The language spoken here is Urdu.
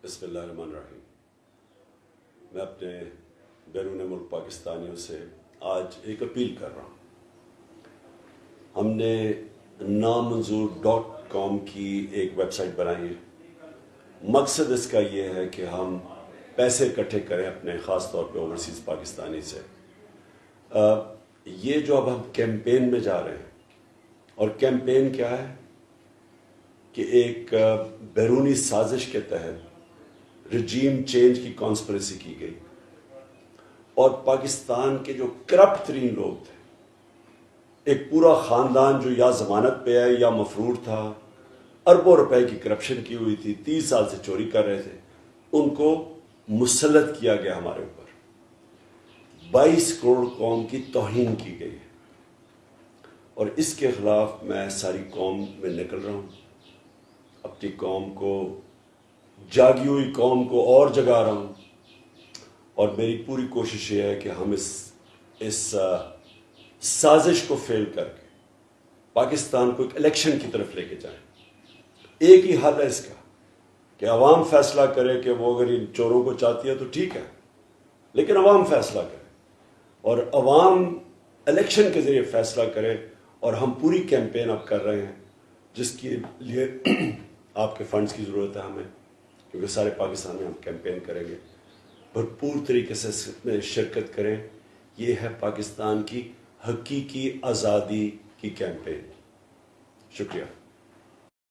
بسم اللہ الرحمن الرحیم۔ میں اپنے بیرون ملک پاکستانیوں سے آج ایک اپیل کر رہا ہوں۔ ہم نے نامنظور.com کی ایک ویب سائٹ بنائی ہے۔ مقصد اس کا یہ ہے کہ ہم پیسے اکٹھے کریں اپنے خاص طور پہ اوورسیز پاکستانی سے۔ یہ جو اب ہم کیمپین میں جا رہے ہیں، اور کیمپین کیا ہے کہ ایک بیرونی سازش کے تحت رجیم چینج کی کانسپریسی کی گئی، اور پاکستان کے جو کرپٹ ترین لوگ تھے، ایک پورا خاندان جو یا ضمانت پہ ہے یا مفرور تھا، اربوں روپے کی کرپشن کی ہوئی تھی، 30 سال سے چوری کر رہے تھے، ان کو مسلط کیا گیا ہمارے اوپر۔ 22 کروڑ قوم کی توہین کی گئی ہے، اور اس کے خلاف میں ساری قوم میں نکل رہا ہوں۔ اپنی قوم کو، جاگی ہوئی قوم کو اور جگا رہا ہوں، اور میری پوری کوشش یہ ہے کہ ہم اس سازش کو فیل کر کے پاکستان کو ایک الیکشن کی طرف لے کے جائیں۔ ایک ہی حل ہے اس کا کہ عوام فیصلہ کرے کہ وہ اگر ان چوروں کو چاہتی ہے تو ٹھیک ہے، لیکن عوام فیصلہ کرے، اور عوام الیکشن کے ذریعے فیصلہ کرے۔ اور ہم پوری کیمپین اب کر رہے ہیں، جس کے لیے آپ کے فنڈز کی ضرورت ہے ہمیں، کیونکہ سارے پاکستان میں ہم کیمپین کریں گے۔ بھرپور طریقے سے اس میں شرکت کریں۔ یہ ہے پاکستان کی حقیقی آزادی کی کیمپین۔ شکریہ۔